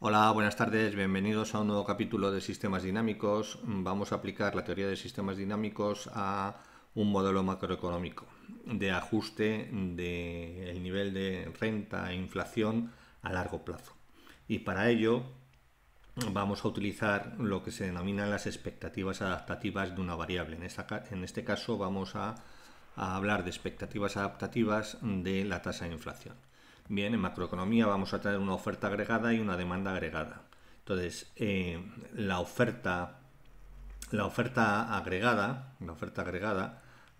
Hola, buenas tardes, bienvenidos a un nuevo capítulo de sistemas dinámicos. Vamos a aplicar la teoría de sistemas dinámicos a un modelo macroeconómico de ajuste del nivel de renta e inflación a largo plazo. Y para ello vamos a utilizar lo que se denominan las expectativas adaptativas de una variable. En este caso vamos a hablar de expectativas adaptativas de la tasa de inflación. Bien, en macroeconomía vamos a tener una oferta agregada y una demanda agregada. Entonces, la oferta agregada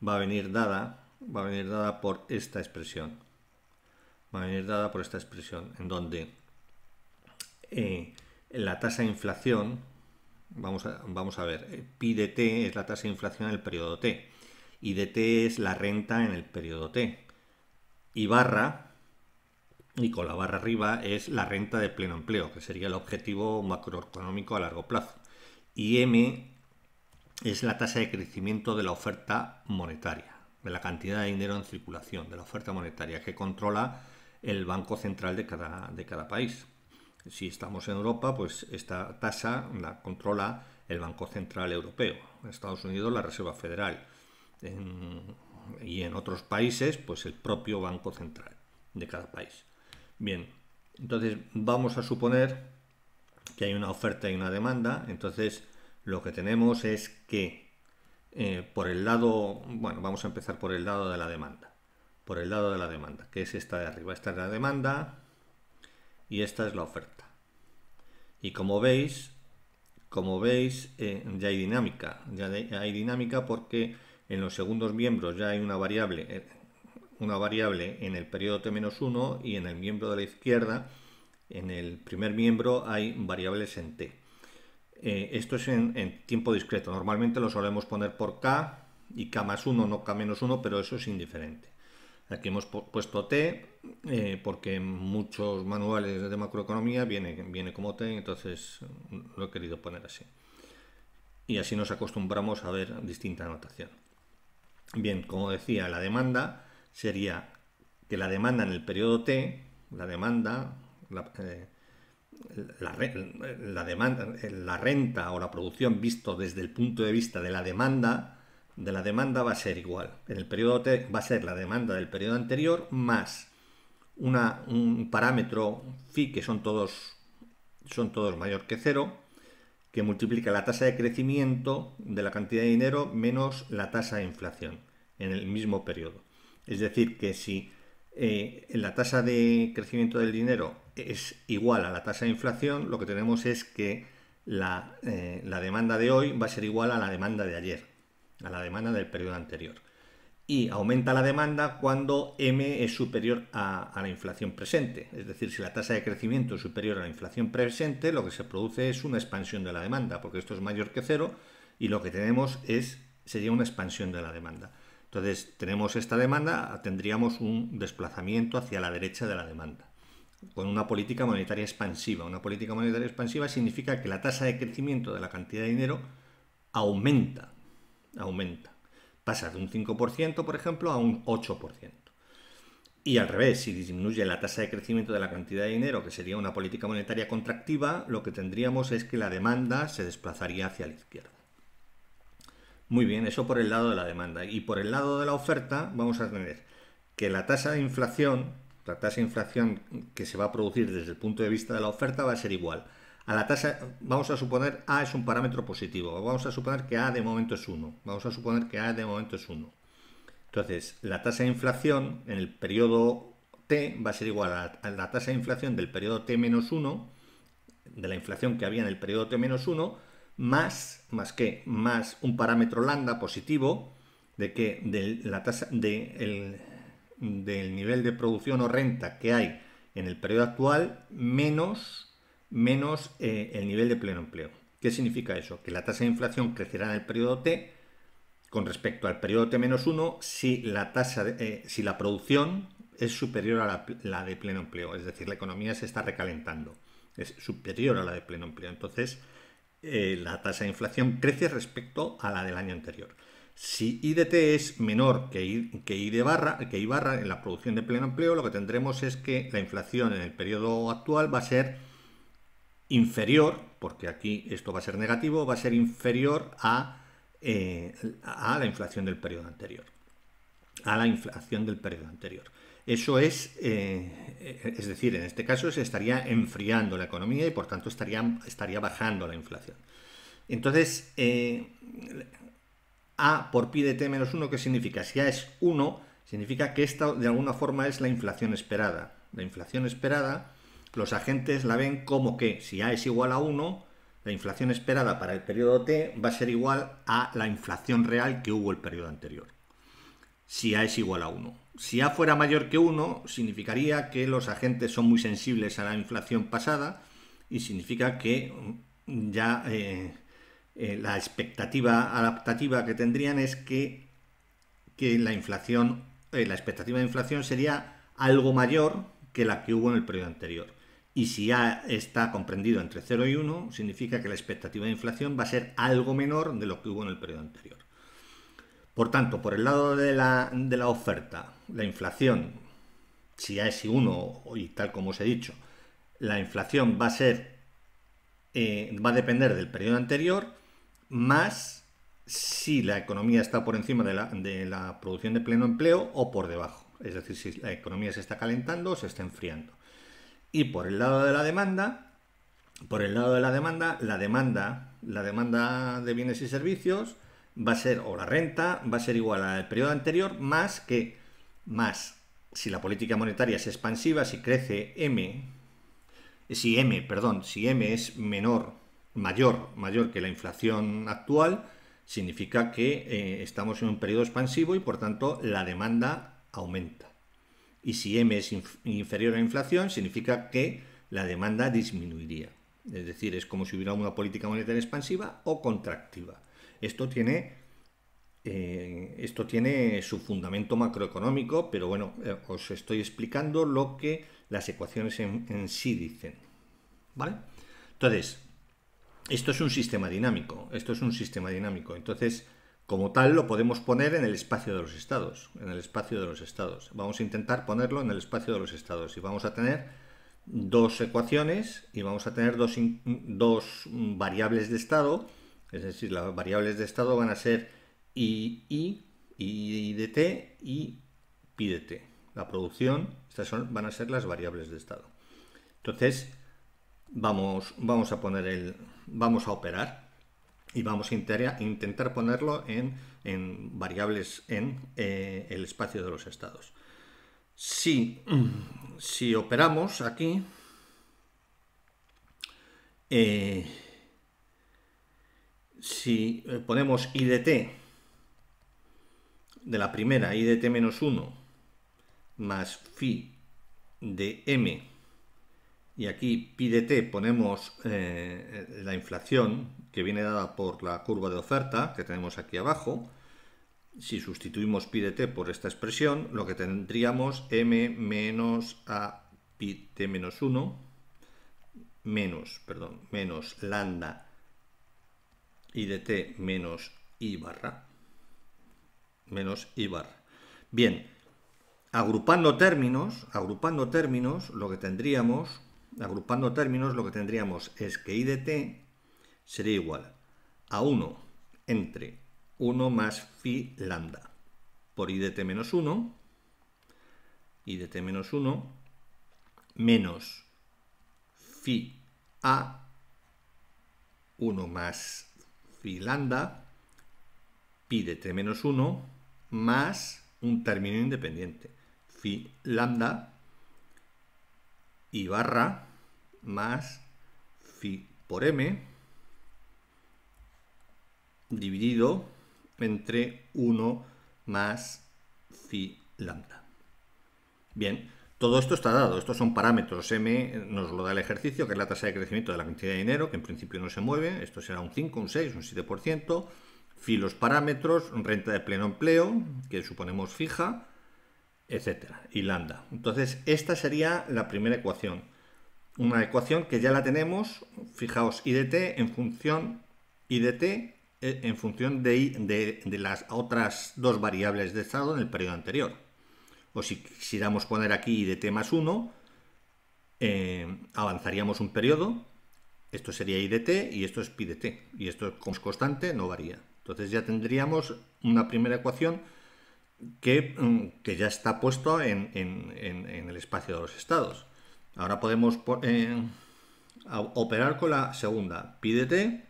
va a venir dada por esta expresión. Va a venir dada por esta expresión, en donde la tasa de inflación, vamos a ver, pi de t es la tasa de inflación en el periodo t, y dt es la renta en el periodo t, y barra, y con la barra arriba, es la renta de pleno empleo, que sería el objetivo macroeconómico a largo plazo, y m es la tasa de crecimiento de la oferta monetaria, de la cantidad de dinero en circulación, de la oferta monetaria que controla el Banco Central de cada país. Si estamos en Europa, pues esta tasa la controla el Banco Central Europeo. En Estados Unidos, la Reserva Federal. Y en otros países, pues el propio Banco Central de cada país. Bien, entonces vamos a suponer que hay una oferta y una demanda. Entonces lo que tenemos es que por el lado, bueno, vamos a empezar por el lado de la demanda. Por el lado de la demanda, que es esta de arriba. Esta es la demanda y esta es la oferta. Y como veis, ya hay dinámica porque en los segundos miembros ya hay una variable en el periodo t-1 y en el miembro de la izquierda, en el primer miembro, hay variables en t. Esto es en tiempo discreto. Normalmente lo solemos poner por k y k más 1, no k menos 1, pero eso es indiferente. Aquí hemos puesto t porque en muchos manuales de macroeconomía viene como t, entonces lo he querido poner así. Y así nos acostumbramos a ver distinta notación. Bien, como decía, la demanda sería que la demanda en el periodo t, la demanda, la renta o la producción visto desde el punto de vista de la demanda va a ser igual. En el periodo t va a ser la demanda del periodo anterior más un parámetro phi, que son todos mayor que cero, que multiplica la tasa de crecimiento de la cantidad de dinero menos la tasa de inflación en el mismo periodo. Es decir, que si la tasa de crecimiento del dinero es igual a la tasa de inflación, lo que tenemos es que la demanda de hoy va a ser igual a la demanda de ayer, a la demanda del periodo anterior. Y aumenta la demanda cuando m es superior a la inflación presente. Es decir, si la tasa de crecimiento es superior a la inflación presente, lo que se produce es una expansión de la demanda, porque esto es mayor que cero y lo que tenemos sería una expansión de la demanda. Entonces, tenemos esta demanda, tendríamos un desplazamiento hacia la derecha de la demanda, con una política monetaria expansiva. Una política monetaria expansiva significa que la tasa de crecimiento de la cantidad de dinero aumenta. Pasa de un 5%, por ejemplo, a un 8%. Y al revés, si disminuye la tasa de crecimiento de la cantidad de dinero, que sería una política monetaria contractiva, lo que tendríamos es que la demanda se desplazaría hacia la izquierda. Muy bien, eso por el lado de la demanda. Y por el lado de la oferta vamos a tener que la tasa de inflación que se va a producir desde el punto de vista de la oferta va a ser igual a la tasa. Vamos a suponer A es un parámetro positivo, vamos a suponer que A de momento es 1, entonces la tasa de inflación en el periodo t va a ser igual a la tasa de inflación del periodo t-1, de la inflación que había en el periodo t-1, más un parámetro lambda positivo de la tasa del nivel de producción o renta que hay en el periodo actual menos el nivel de pleno empleo. ¿Qué significa eso? Que la tasa de inflación crecerá en el periodo t con respecto al periodo t-1 si la producción es superior a la de pleno empleo, es decir, la economía se está recalentando, es superior a la de pleno empleo. Entonces, la tasa de inflación crece respecto a la del año anterior. Si I de t es menor que I barra en la producción de pleno empleo, lo que tendremos es que la inflación en el periodo actual va a ser inferior, porque aquí esto va a ser negativo, va a ser inferior a la inflación del periodo anterior. A la inflación del periodo anterior. Eso es decir, en este caso se estaría enfriando la economía y por tanto estaría bajando la inflación. Entonces, A por pi de t menos 1, ¿qué significa? Si A es 1, significa que esta de alguna forma es la inflación esperada. La inflación esperada, los agentes la ven como que si A es igual a 1, la inflación esperada para el periodo t va a ser igual a la inflación real que hubo el periodo anterior. Si A es igual a 1. Si A fuera mayor que 1, significaría que los agentes son muy sensibles a la inflación pasada y significa que ya la expectativa adaptativa que tendrían es que la inflación, la expectativa de inflación sería algo mayor que la que hubo en el periodo anterior. Y si A está comprendido entre 0 y 1, significa que la expectativa de inflación va a ser algo menor de lo que hubo en el periodo anterior. Por tanto, por el lado de la oferta, la inflación, si A es 1 y tal como os he dicho, la inflación va a ser, va a depender del periodo anterior, más si la economía está por encima de la producción de pleno empleo o por debajo. Es decir, si la economía se está calentando o se está enfriando. Y por el lado de la demanda, la demanda de bienes y servicios va a ser, o la renta, va a ser igual al periodo anterior, más si la política monetaria es expansiva, si crece si M es mayor que la inflación actual, significa que estamos en un periodo expansivo y por tanto la demanda aumenta. Y si M es inferior a la inflación, significa que la demanda disminuiría. Es decir, es como si hubiera una política monetaria expansiva o contractiva. Esto tiene su fundamento macroeconómico, pero bueno, os estoy explicando lo que las ecuaciones en sí dicen. ¿Vale? Entonces, esto es un sistema dinámico. Entonces, como tal, lo podemos poner en el espacio de los estados. Vamos a intentar ponerlo en el espacio de los estados. Y vamos a tener dos ecuaciones y vamos a tener dos variables de estado. Es decir, las variables de estado van a ser I de t y pi de t. La producción, van a ser las variables de estado. Entonces, vamos a operar y vamos a intentar ponerlo en variables en el espacio de los estados. Si operamos aquí, si ponemos I de t de la primera, I de t menos 1 más phi de m, y aquí pi de t ponemos la inflación que viene dada por la curva de oferta que tenemos aquí abajo. Si sustituimos pi de t por esta expresión, lo que tendríamos m menos a pi t menos 1 menos lambda i de t menos i barra. Bien, agrupando términos, lo que tendríamos es que i de t sería igual a 1 entre 1 más phi lambda por i de t menos 1, menos phi a 1 más phi lambda pi de t menos 1 más un término independiente, phi lambda i barra más phi por m dividido entre 1 más phi lambda. Bien, todo esto está dado, estos son parámetros. M nos lo da el ejercicio, que es la tasa de crecimiento de la cantidad de dinero, que en principio no se mueve, esto será un 5, un 6, un 7%. Phi los parámetros, renta de pleno empleo, que suponemos fija, etcétera, y lambda. Entonces, esta sería la primera ecuación. Una ecuación que ya la tenemos, fijaos, I de t en función de las otras dos variables de estado en el periodo anterior. O si quisiéramos poner aquí I de t más 1, avanzaríamos un periodo Esto sería I de t y esto es pi de t. Y esto, como es constante, no varía. Entonces ya tendríamos una primera ecuación que ya está puesto en el espacio de los estados. Ahora podemos operar con la segunda. Pi de t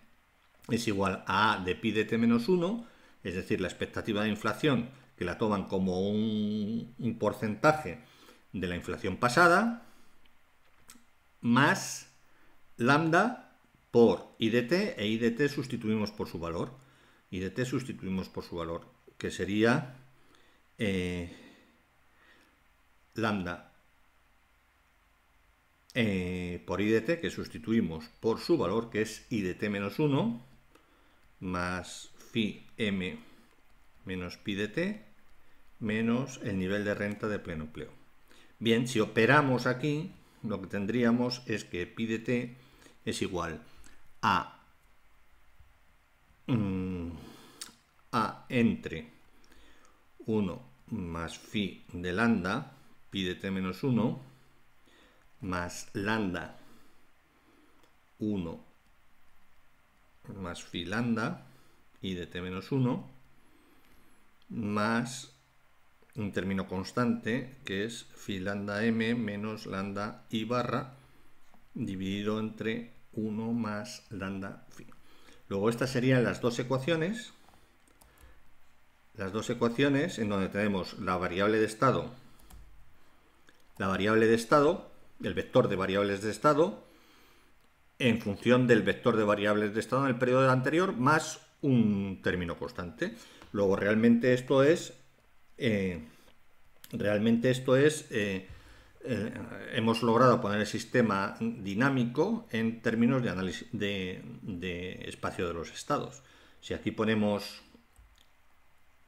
es igual a A de pi de t menos 1, es decir, la expectativa de inflación, que la toman como un porcentaje de la inflación pasada, más lambda por I de t, e I de t sustituimos por su valor. I de t sustituimos por su valor, que sería lambda por I de t, que sustituimos por su valor, que es I de t menos 1, más phi m menos pi de t, menos el nivel de renta de pleno empleo. Bien, si operamos aquí, lo que tendríamos es que pi de t es igual a entre 1 más phi de lambda, pi de t menos 1, más lambda 1 más phi lambda, I de t menos 1, más un término constante que es phi lambda m menos lambda i barra, dividido entre 1 más lambda phi. Luego estas serían las dos ecuaciones en donde tenemos la variable de estado, el vector de variables de estado, en función del vector de variables de estado en el periodo anterior, más un término constante. Luego realmente esto es hemos logrado poner el sistema dinámico en términos de análisis de espacio de los estados. Si aquí ponemos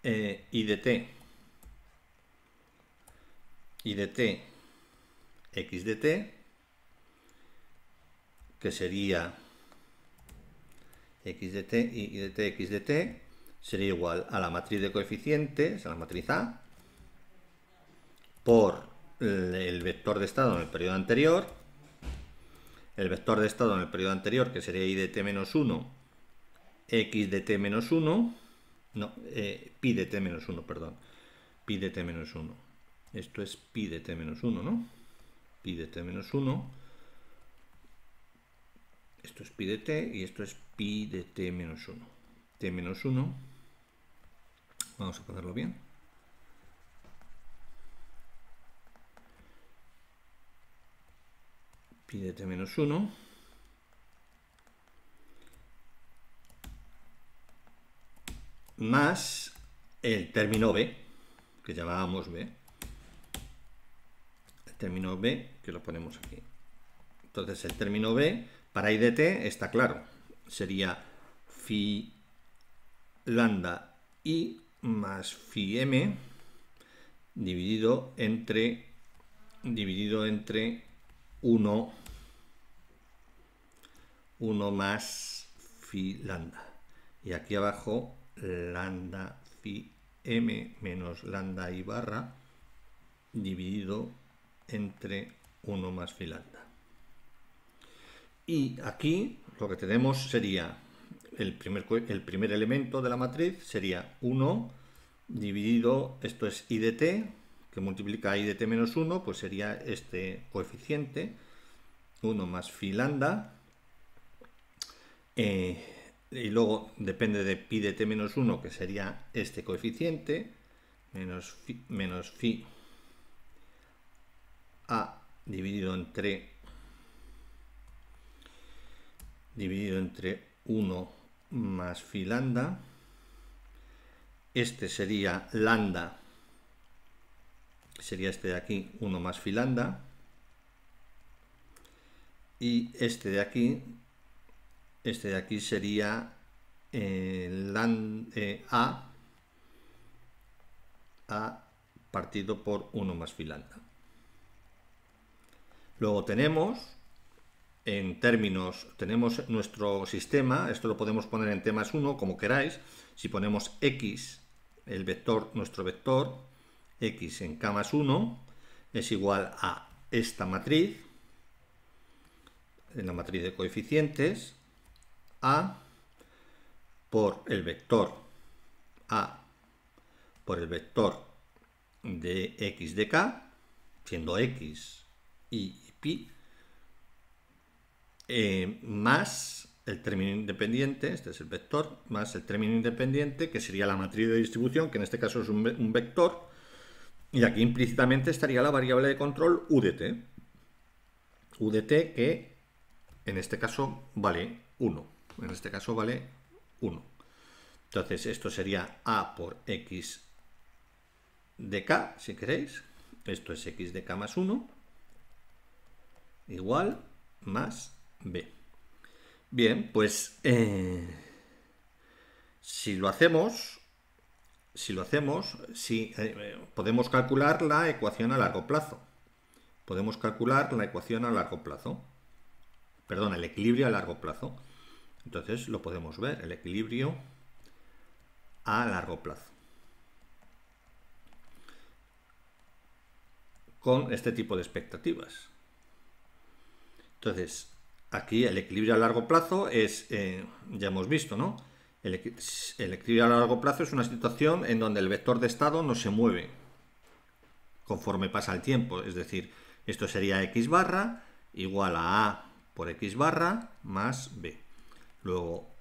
I de t, x de t, que sería x de t y I de t, x de t, sería igual a la matriz de coeficientes, a la matriz A, por el vector de estado en el periodo anterior, que sería I de t menos 1, x de t menos 1, no, pi de t menos 1, perdón, pi de t menos 1. Esto es pi de t menos 1, ¿no? Pi de t menos 1. Esto es pi de t y esto es pi de t menos 1. T menos 1. Vamos a ponerlo bien. Pi de t menos 1. Más el término b, que llamábamos b. El término b, que lo ponemos aquí. Entonces el término b, para I de t, está claro. Sería phi lambda i más phi m dividido entre 1 más phi lambda. Y aquí abajo lambda phi m menos lambda i barra dividido entre 1 más phi lambda. Y aquí lo que tenemos sería el primer elemento de la matriz sería 1 dividido, esto es I de t, que multiplica I de t menos 1, pues sería este coeficiente, 1 más phi lambda, y luego depende de pi de t menos 1, que sería este coeficiente, menos phi a dividido entre 1 más phi lambda. Este sería lambda, sería este de aquí, 1 más phi lambda. Y este de aquí sería a partido por 1 más phi lambda. Luego tenemos nuestro sistema, esto lo podemos poner en t más 1, como queráis. Si ponemos x, nuestro vector, x en k más 1, es igual a esta matriz, en la matriz de coeficientes, A por el vector A por el vector de x de k, siendo x, y pi, más el término independiente, este es el vector, más el término independiente, que sería la matriz de distribución, que en este caso es un vector, y aquí implícitamente estaría la variable de control UDT. UDT que en este caso vale 1. En este caso vale 1. Entonces esto sería A por x de k, si queréis. Esto es x de k más 1, igual más b. Bien, pues si lo hacemos, podemos calcular la ecuación a largo plazo. Podemos calcular la ecuación a largo plazo. Perdón, el equilibrio a largo plazo. Entonces lo podemos ver, el equilibrio a largo plazo. Con este tipo de expectativas. Entonces, aquí el equilibrio a largo plazo es, ya hemos visto, ¿no? El equilibrio a largo plazo es una situación en donde el vector de estado no se mueve conforme pasa el tiempo. Es decir, esto sería x barra igual a por x barra más b. Luego,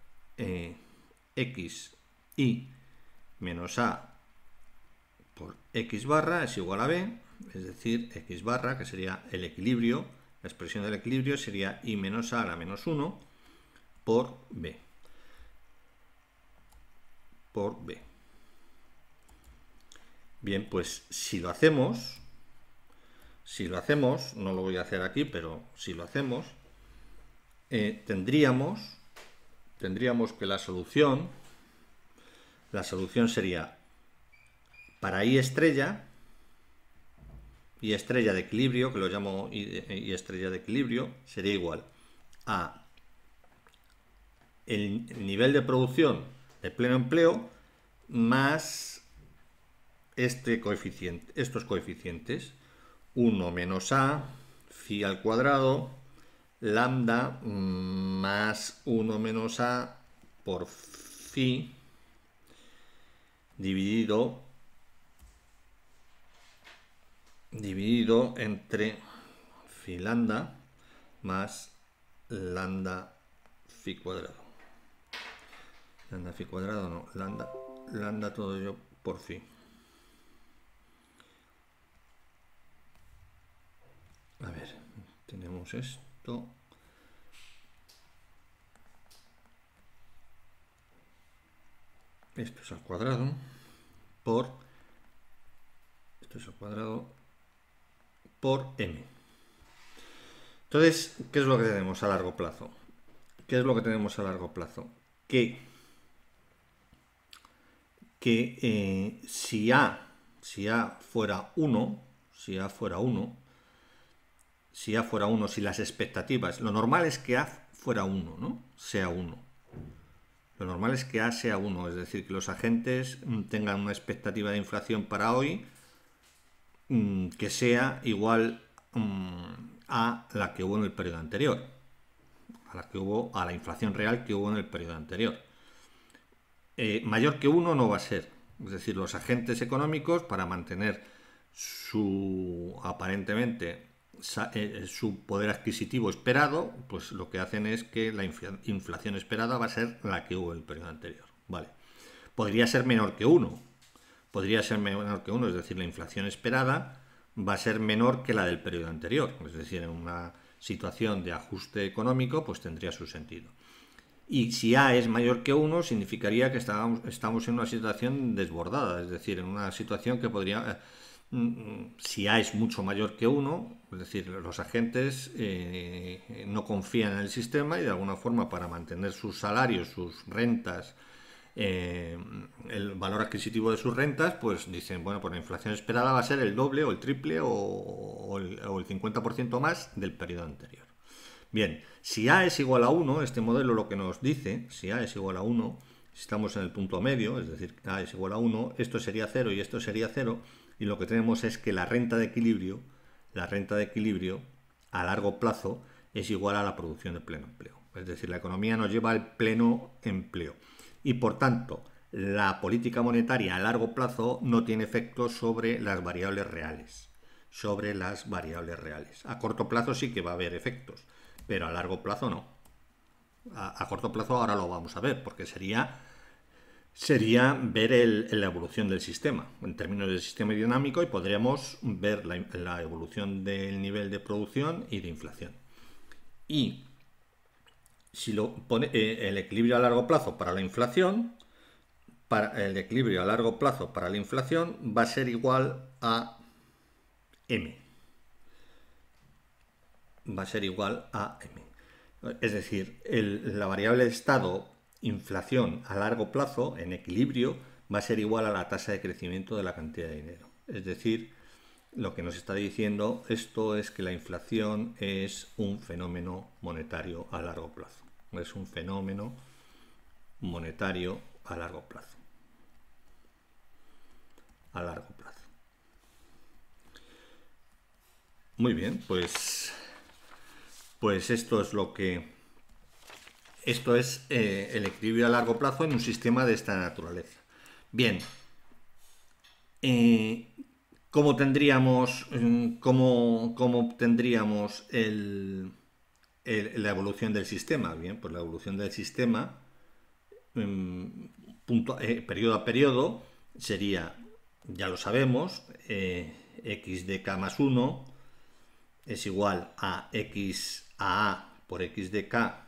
x y menos a por x barra es igual a b. Es decir, x barra, que sería el equilibrio, la expresión del equilibrio sería i menos a la menos 1 por b. Por b. Bien, pues si lo hacemos, no lo voy a hacer aquí, pero si lo hacemos, tendríamos que la solución sería para i estrella de equilibrio, que lo llamo i estrella de equilibrio, sería igual a el nivel de producción de pleno empleo más estos coeficientes, 1 menos a, phi al cuadrado, lambda más 1 menos a por phi dividido entre phi lambda más lambda phi cuadrado. Lambda phi cuadrado no, lambda todo ello por phi. A ver, tenemos esto. Esto es al cuadrado por m. Entonces, ¿qué es lo que tenemos a largo plazo? Que si A fuera 1, si las expectativas, lo normal es que A fuera 1, ¿no? Sea 1. Lo normal es que A sea 1, es decir, que los agentes tengan una expectativa de inflación para hoy que sea igual a la que hubo en el periodo anterior, a la inflación real que hubo en el periodo anterior. Mayor que 1 no va a ser, es decir, los agentes económicos, para mantener aparentemente su poder adquisitivo esperado, pues lo que hacen es que la inflación esperada va a ser la que hubo en el periodo anterior. Vale. Podría ser menor que 1, es decir, la inflación esperada va a ser menor que la del periodo anterior, es decir, en una situación de ajuste económico, pues tendría su sentido. Y si A es mayor que 1, significaría que estamos en una situación desbordada, es decir, en una situación que podría... Si A es mucho mayor que 1, es decir, los agentes no confían en el sistema y de alguna forma, para mantener sus salarios, sus rentas, el valor adquisitivo de sus rentas, pues dicen, bueno, pues la inflación esperada va a ser el doble o el triple o el 50% más del periodo anterior. Bien, si A es igual a 1, este modelo lo que nos dice, si A es igual a 1, si estamos en el punto medio, es decir, A es igual a 1, esto sería 0 y esto sería 0, y lo que tenemos es que la renta de equilibrio a largo plazo es igual a la producción de pleno empleo. Es decir, la economía nos lleva al pleno empleo. Y por tanto, la política monetaria a largo plazo no tiene efectos sobre las variables reales. Sobre las variables reales. A corto plazo sí que va a haber efectos, pero a largo plazo no. A corto plazo ahora lo vamos a ver, porque sería ver la evolución del sistema, en términos del sistema dinámico, y podríamos ver la evolución del nivel de producción y de inflación. Y si lo pone el equilibrio a largo plazo para la inflación, el equilibrio a largo plazo para la inflación va a ser igual a M. Va a ser igual a M. Es decir, la variable de estado inflación a largo plazo en equilibrio va a ser igual a la tasa de crecimiento de la cantidad de dinero. Es decir, lo que nos está diciendo esto es que la inflación es un fenómeno monetario a largo plazo. Es un fenómeno monetario a largo plazo. A largo plazo. Muy bien, pues esto es lo que... Esto es el equilibrio a largo plazo en un sistema de esta naturaleza. Bien, ¿cómo tendríamos, la evolución del sistema? Bien, pues la evolución del sistema, periodo a periodo, sería, ya lo sabemos, x de k más 1 es igual a x a por x de k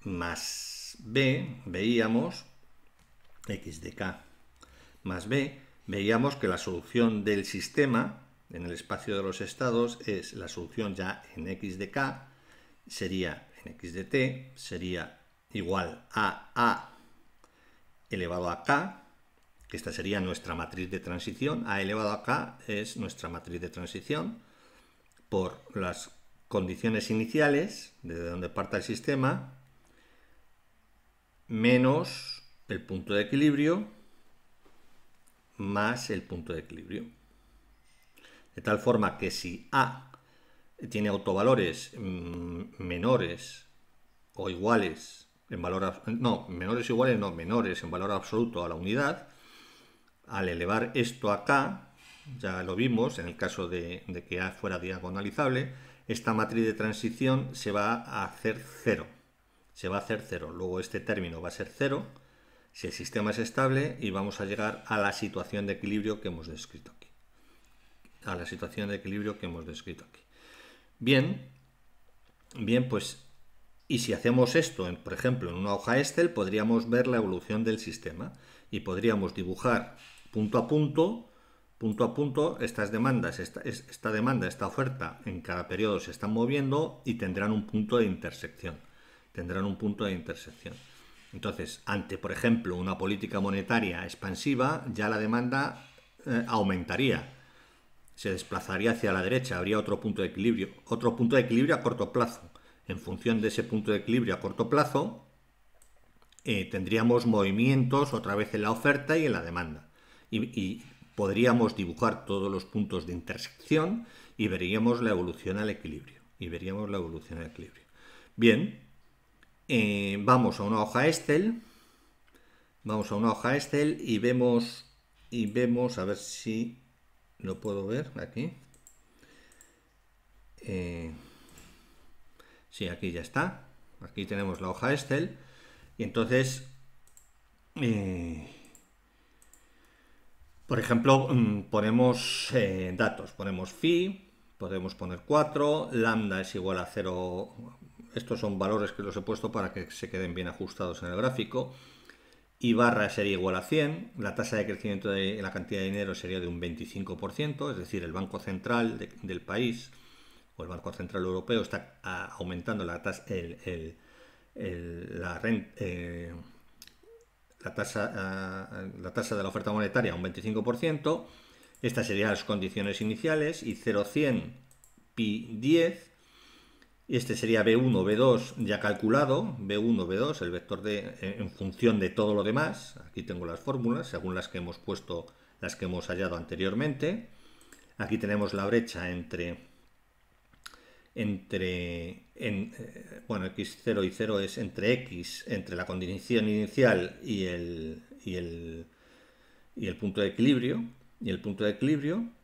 más b, veíamos, x de k más b, veíamos que la solución del sistema en el espacio de los estados es la solución ya en x de k, sería en x de t, sería igual a elevado a k, que esta sería nuestra matriz de transición. A elevado a k es nuestra matriz de transición por las condiciones iniciales, desde donde parta el sistema, menos el punto de equilibrio, más el punto de equilibrio. De tal forma que si A tiene autovalores menores o iguales en valor... No, menores o iguales, no, menores en valor absoluto a la unidad, al elevar esto a K, ya lo vimos en el caso de que A fuera diagonalizable, esta matriz de transición se va a hacer cero. Se va a hacer cero. Luego este término va a ser cero si el sistema es estable y vamos a llegar a la situación de equilibrio que hemos descrito aquí. A la situación de equilibrio que hemos descrito aquí. Bien, pues, y si hacemos esto, por ejemplo, en una hoja Excel, podríamos ver la evolución del sistema y podríamos dibujar punto a punto, estas demandas, esta demanda, esta oferta en cada periodo se están moviendo y tendrán un punto de intersección. Entonces, ante, por ejemplo, una política monetaria expansiva, ya la demanda aumentaría. Se desplazaría hacia la derecha, habría otro punto de equilibrio a corto plazo. En función de ese punto de equilibrio a corto plazo, tendríamos movimientos otra vez en la oferta y en la demanda. Y podríamos dibujar todos los puntos de intersección y veríamos la evolución al equilibrio. Bien, vamos a una hoja Excel. Y vemos, a ver si lo puedo ver aquí. Sí, aquí ya está. Aquí tenemos la hoja Excel. Y entonces, por ejemplo, ponemos datos. Ponemos phi, podemos poner 4, lambda es igual a 0. Estos son valores que los he puesto para que se queden bien ajustados en el gráfico. Y barra sería igual a 100, la tasa de crecimiento de la cantidad de dinero sería de un 25%, es decir, el Banco Central del país o el Banco Central Europeo está aumentando la tasa, la tasa de la oferta monetaria a un 25%. Estas serían las condiciones iniciales y 0,100 pi 10. Este sería B1, B2 ya calculado, B1, B2, el vector en función de todo lo demás. Aquí tengo las fórmulas, según las que hemos puesto, las que hemos hallado anteriormente. Aquí tenemos la brecha entre bueno, x0 y 0 es entre x, entre la condición inicial y el punto de equilibrio,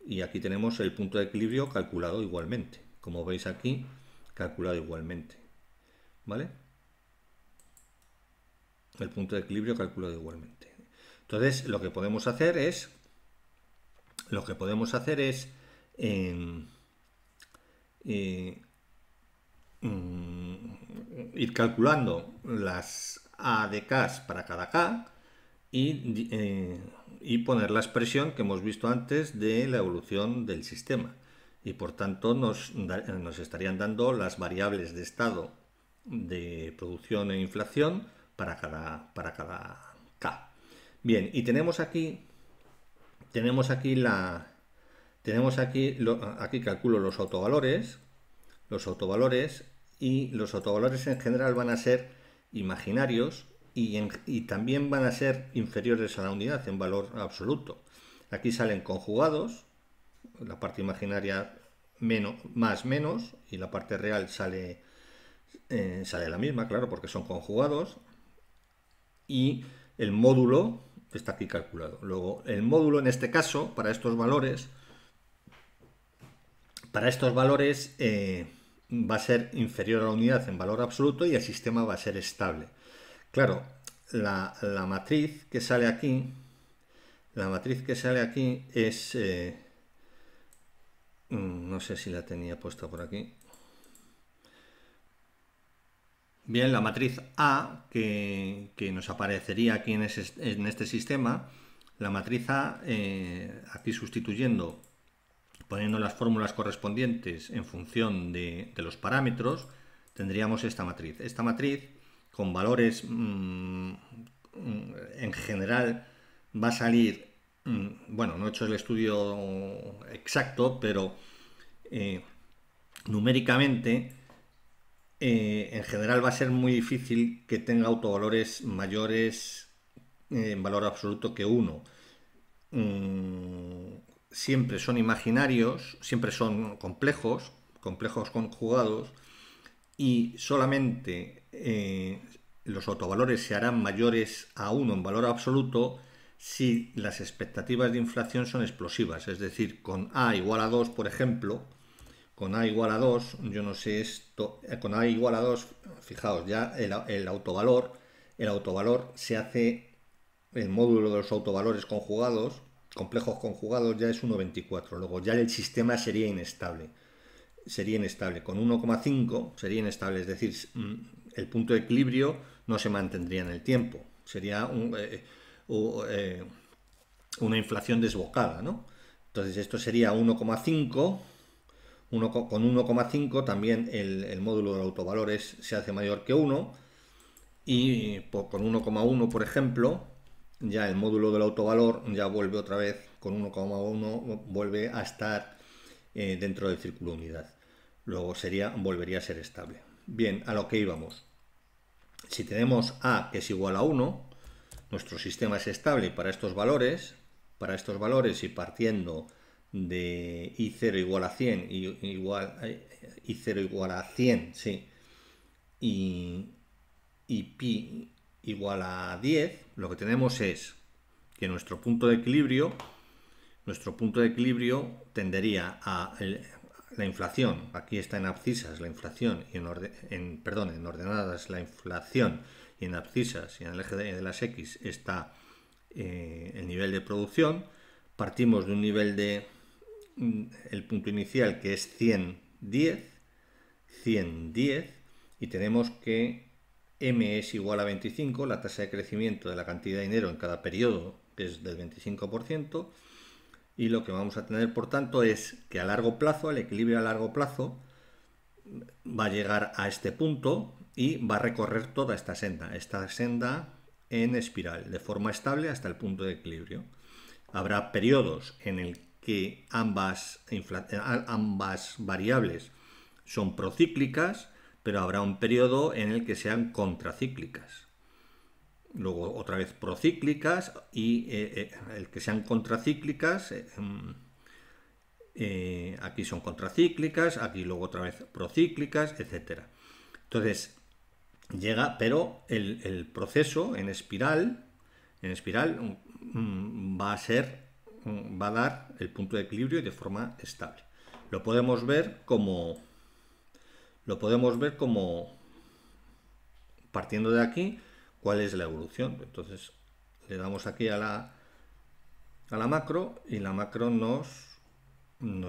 y aquí tenemos el punto de equilibrio calculado igualmente, como veis aquí, calculado igualmente, ¿vale? El punto de equilibrio calculado igualmente. Entonces, lo que podemos hacer es eh, eh, ir calculando las ADKs para cada K y poner la expresión que hemos visto antes de la evolución del sistema. Y por tanto nos estarían dando las variables de estado de producción e inflación para cada K. Bien, y aquí calculo los autovalores, y los autovalores en general van a ser imaginarios y también van a ser inferiores a la unidad en valor absoluto. Aquí salen conjugados, la parte imaginaria más menos, y la parte real sale la misma, claro, porque son conjugados, y el módulo está aquí calculado. Luego, el módulo en este caso, para estos valores va a ser inferior a la unidad en valor absoluto y el sistema va a ser estable. Claro, la matriz que sale aquí es... no sé si la tenía puesta por aquí. Bien, la matriz A que nos aparecería aquí en este sistema, la matriz A, aquí sustituyendo, poniendo las fórmulas correspondientes en función de los parámetros, tendríamos esta matriz. Esta matriz, con valores en general, va a salir, bueno, no he hecho el estudio exacto, pero numéricamente, en general va a ser muy difícil que tenga autovalores mayores en valor absoluto que 1. Siempre son imaginarios, siempre son complejos conjugados, y solamente los autovalores se harán mayores a 1 en valor absoluto si las expectativas de inflación son explosivas. Es decir, con A igual a 2, por ejemplo, con A igual a 2, yo no sé esto, con A igual a 2, fijaos, ya el autovalor se hace, el módulo de los autovalores conjugados, complejos conjugados, ya es 1,24. Luego ya el sistema sería inestable. Con 1,5 sería inestable, es decir, el punto de equilibrio no se mantendría en el tiempo. Sería una inflación desbocada, ¿no? Entonces esto sería 1,5. Con 1,5 también el módulo de autovalores se hace mayor que 1, y con 1,1, por ejemplo, ya el módulo del autovalor ya vuelve otra vez, con 1,1 vuelve a estar dentro del círculo unidad. Luego volvería a ser estable. Bien, a lo que íbamos. Si tenemos A que es igual a 1, nuestro sistema es estable para estos valores, y partiendo de I0 igual a 100, I0 igual a 100, sí, y pi igual a 10, lo que tenemos es que nuestro punto de equilibrio tendería a la inflación. Aquí está en abscisas la inflación, y en ordenadas la inflación, y en abscisas y en el eje de las X está el nivel de producción. Partimos de un nivel el punto inicial, que es 110, y tenemos que M es igual a 25, la tasa de crecimiento de la cantidad de dinero en cada periodo es del 25%, y lo que vamos a tener, por tanto, es que a largo plazo, el equilibrio a largo plazo, va a llegar a este punto y va a recorrer toda esta senda en espiral, de forma estable hasta el punto de equilibrio. Habrá periodos en el que ambas variables son procíclicas, pero habrá un periodo en el que sean contracíclicas. Luego otra vez procíclicas, y el que sean contracíclicas aquí son contracíclicas, aquí luego otra vez procíclicas, etcétera. Entonces, llega, pero el proceso en espiral va a dar el punto de equilibrio y de forma estable. Lo podemos ver como partiendo de aquí, cuál es la evolución. Entonces, le damos aquí a la macro y la macro nos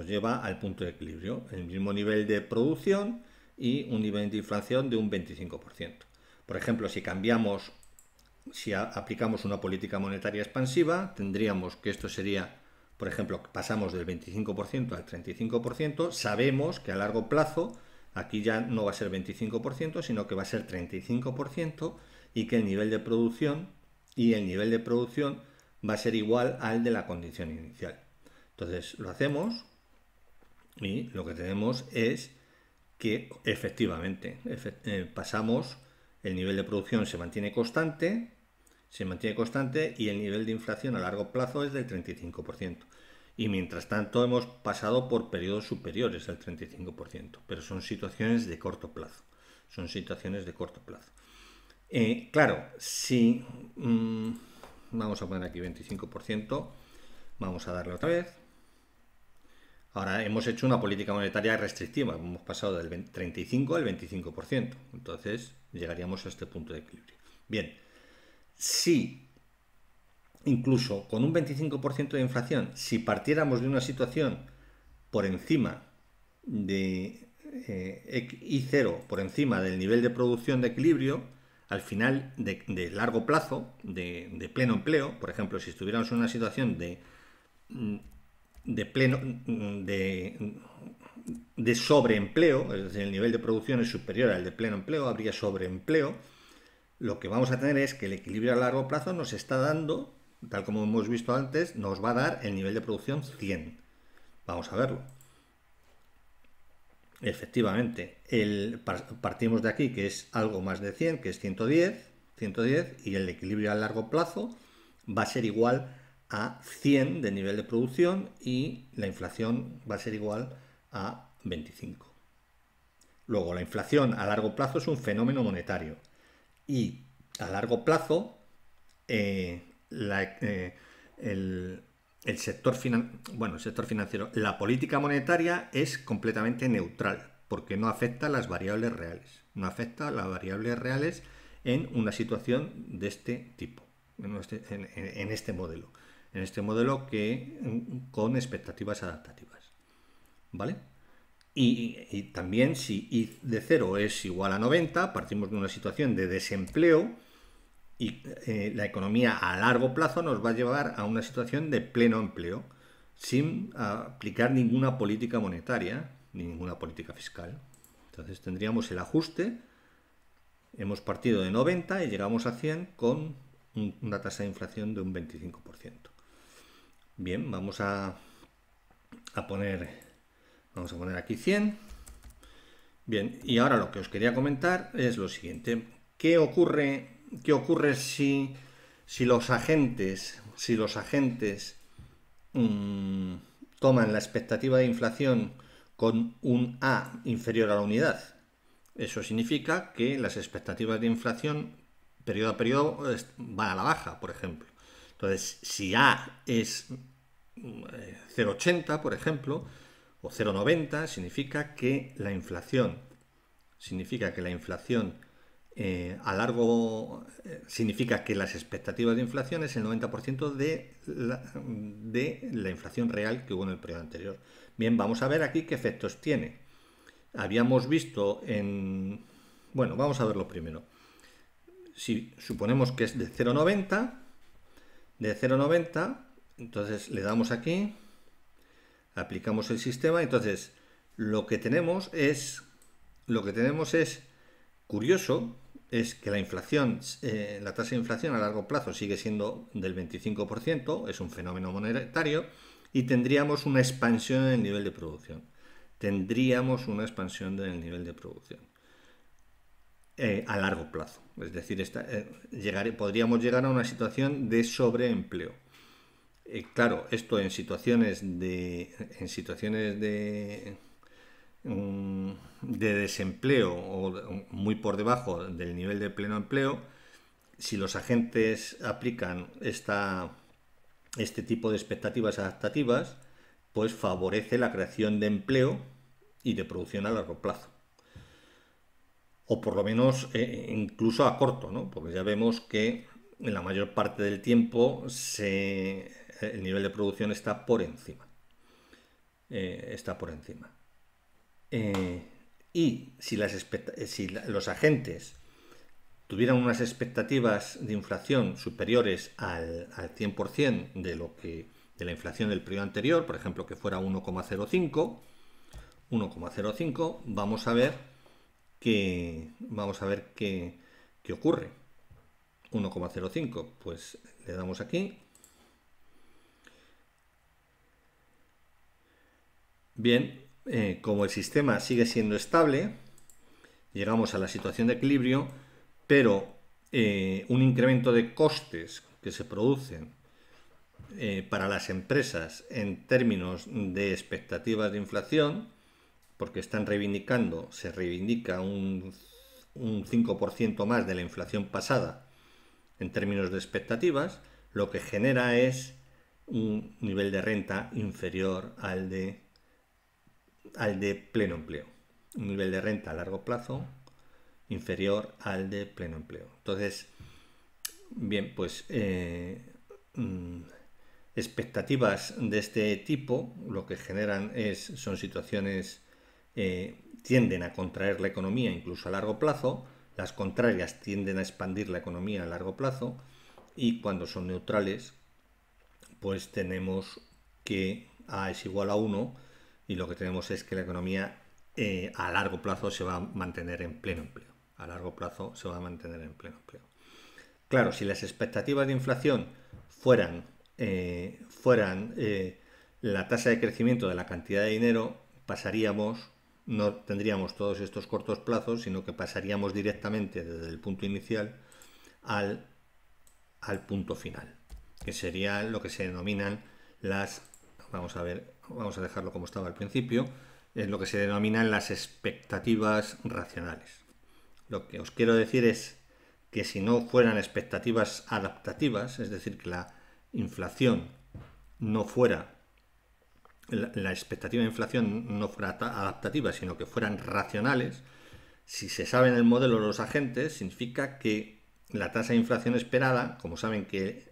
lleva al punto de equilibrio, el mismo nivel de producción y un nivel de inflación de un 25%. Por ejemplo, si aplicamos una política monetaria expansiva, tendríamos que esto sería, por ejemplo, pasamos del 25% al 35%, sabemos que a largo plazo aquí ya no va a ser 25%, sino que va a ser 35% y que el nivel de producción va a ser igual al de la condición inicial. Entonces lo hacemos y lo que tenemos es que efectivamente pasamos, el nivel de producción se mantiene constante y el nivel de inflación a largo plazo es del 35%. Y mientras tanto hemos pasado por periodos superiores al 35%, pero son situaciones de corto plazo. Claro, si vamos a poner aquí 25%, vamos a darle otra vez. Ahora hemos hecho una política monetaria restrictiva, hemos pasado del 35 al 25%, entonces llegaríamos a este punto de equilibrio. Bien, si incluso con un 25% de inflación, si partiéramos de una situación por encima de I0, por encima del nivel de producción de equilibrio, al final de largo plazo, de pleno empleo, por ejemplo, si estuviéramos en una situación de sobreempleo, es decir, el nivel de producción es superior al de pleno empleo, habría sobreempleo, lo que vamos a tener es que el equilibrio a largo plazo nos está dando, tal como hemos visto antes, nos va a dar el nivel de producción 100. Vamos a verlo. Efectivamente, partimos de aquí, que es algo más de 100, que es 110, y el equilibrio a largo plazo va a ser igual a 100 de nivel de producción y la inflación va a ser igual a 25. Luego, la inflación a largo plazo es un fenómeno monetario y a largo plazo el sector financiero, la política monetaria es completamente neutral porque no afecta a las variables reales. No afecta a las variables reales en una situación de este tipo, en este modelo. En este modelo con expectativas adaptativas. ¿Vale? Y también si I de 0 es igual a 90, partimos de una situación de desempleo y la economía a largo plazo nos va a llevar a una situación de pleno empleo sin aplicar ninguna política monetaria ni ninguna política fiscal. Entonces tendríamos el ajuste, hemos partido de 90 y llegamos a 100 con una tasa de inflación de un 25%. Bien, vamos a poner aquí 100. Bien, y ahora lo que os quería comentar es lo siguiente. ¿Qué ocurre si los agentes toman la expectativa de inflación con un A inferior a la unidad? Eso significa que las expectativas de inflación periodo a periodo van a la baja, por ejemplo. Entonces, si A es 0,80, por ejemplo, o 0,90, significa que la inflación significa que las expectativas de inflación es el 90% de la inflación real que hubo en el periodo anterior. Bien, vamos a ver aquí qué efectos tiene. Habíamos visto bueno, vamos a verlo primero. Si suponemos que es de 0,90, entonces le damos aquí, aplicamos el sistema, entonces lo que tenemos es curioso, es que la inflación, la tasa de inflación a largo plazo sigue siendo del 25%, es un fenómeno monetario, y tendríamos una expansión en el nivel de producción. A largo plazo. Es decir, podríamos llegar a una situación de sobreempleo. Claro, esto en situaciones de desempleo o muy por debajo del nivel de pleno empleo, si los agentes aplican este tipo de expectativas adaptativas, pues favorece la creación de empleo y de producción a largo plazo. O por lo menos incluso a corto, ¿no? Porque ya vemos que en la mayor parte del tiempo el nivel de producción está por encima. Está por encima. Y si los agentes tuvieran unas expectativas de inflación superiores al 100% de la inflación del periodo anterior, por ejemplo, que fuera 1,05, vamos a ver qué ocurre. 1,05, pues le damos aquí. Bien, como el sistema sigue siendo estable, llegamos a la situación de equilibrio, pero un incremento de costes que se producen para las empresas en términos de expectativas de inflación, porque se reivindica un 5% más de la inflación pasada en términos de expectativas, lo que genera es un nivel de renta inferior al de pleno empleo. Un nivel de renta a largo plazo inferior al de pleno empleo. Entonces, bien, pues expectativas de este tipo lo que generan son situaciones, tienden a contraer la economía incluso a largo plazo, las contrarias tienden a expandir la economía a largo plazo, y cuando son neutrales, pues tenemos que A es igual a 1, y lo que tenemos es que la economía a largo plazo se va a mantener en pleno empleo. A largo plazo se va a mantener en pleno empleo. Claro, si las expectativas de inflación fueran la tasa de crecimiento de la cantidad de dinero, no tendríamos todos estos cortos plazos, sino que pasaríamos directamente desde el punto inicial al punto final, que sería lo que se denominan vamos a dejarlo como estaba al principio, es lo que se denominan las expectativas racionales. Lo que os quiero decir es que si no fueran expectativas adaptativas, es decir, que la inflación no fuera, la expectativa de inflación no fuera adaptativa, sino que fueran racionales, si se sabe en el modelo de los agentes, significa que la tasa de inflación esperada, como saben que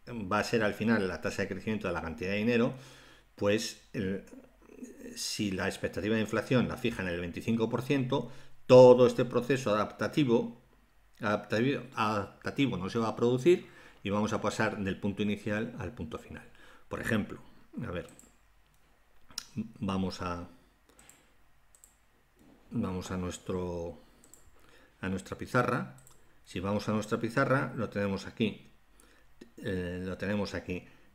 va a ser al final la tasa de crecimiento de la cantidad de dinero, pues si la expectativa de inflación la fija en el 25%, todo este proceso adaptativo no se va a producir y vamos a pasar del punto inicial al punto final. Por ejemplo, a ver, vamos a nuestra pizarra. Si vamos a nuestra pizarra, lo tenemos aquí.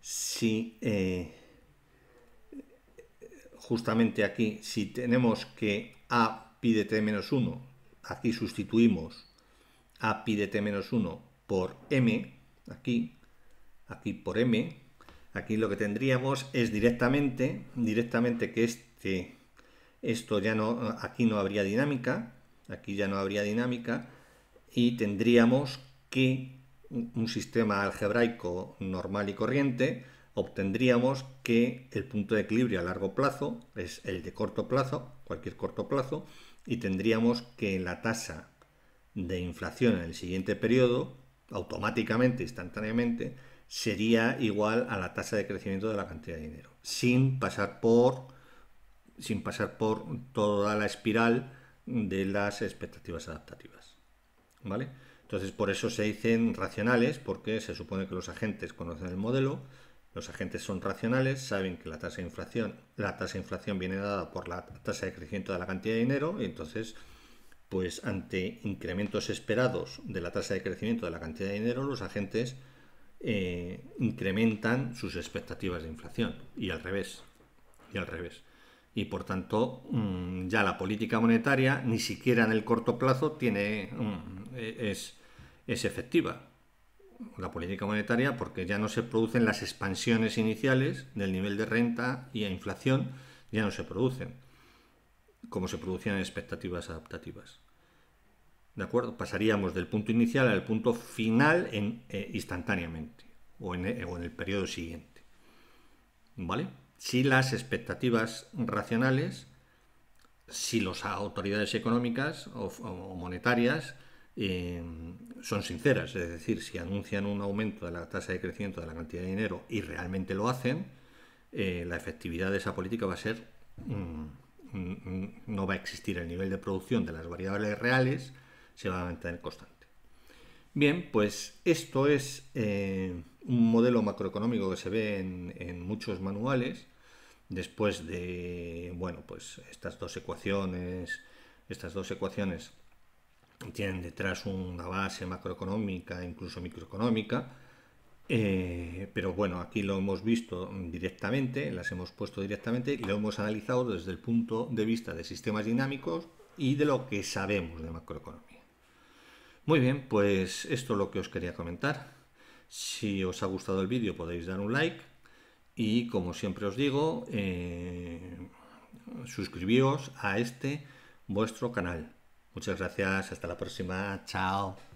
Si justamente aquí, si tenemos que A pi de t menos 1, aquí sustituimos A pi de t menos 1 por M, aquí por M, aquí lo que tendríamos es directamente que esto ya no, aquí no habría dinámica, y tendríamos que un sistema algebraico normal y corriente, obtendríamos que el punto de equilibrio a largo plazo es el de corto plazo, cualquier corto plazo, y tendríamos que la tasa de inflación en el siguiente periodo, automáticamente, instantáneamente, sería igual a la tasa de crecimiento de la cantidad de dinero, sin pasar por toda la espiral de las expectativas adaptativas. ¿Vale? Entonces, por eso se dicen racionales, porque se supone que los agentes conocen el modelo, los agentes son racionales, saben que la tasa de inflación viene dada por la tasa de crecimiento de la cantidad de dinero, y entonces, pues ante incrementos esperados de la tasa de crecimiento de la cantidad de dinero, los agentes incrementan sus expectativas de inflación, y al revés. Y por tanto, ya la política monetaria ni siquiera en el corto plazo es efectiva. la política monetaria porque ya no se producen las expansiones iniciales del nivel de renta y a inflación, ya no se producen, como se producían en expectativas adaptativas. ¿De acuerdo? Pasaríamos del punto inicial al punto final instantáneamente o en el periodo siguiente. ¿Vale? Si las expectativas racionales, si las autoridades económicas o monetarias son sinceras, es decir, si anuncian un aumento de la tasa de crecimiento de la cantidad de dinero y realmente lo hacen, la efectividad de esa política va a ser, no va a existir el nivel de producción de las variables reales, se va a mantener constante. Bien, pues esto es un modelo macroeconómico que se ve en muchos manuales. Después de, bueno, pues estas dos ecuaciones tienen detrás una base macroeconómica, incluso microeconómica, pero bueno, aquí lo hemos visto directamente, las hemos puesto directamente y lo hemos analizado desde el punto de vista de sistemas dinámicos y de lo que sabemos de macroeconomía. Muy bien, pues esto es lo que os quería comentar. Si os ha gustado el vídeo podéis dar un like y como siempre os digo, suscribíos a este vuestro canal. Muchas gracias, hasta la próxima, chao.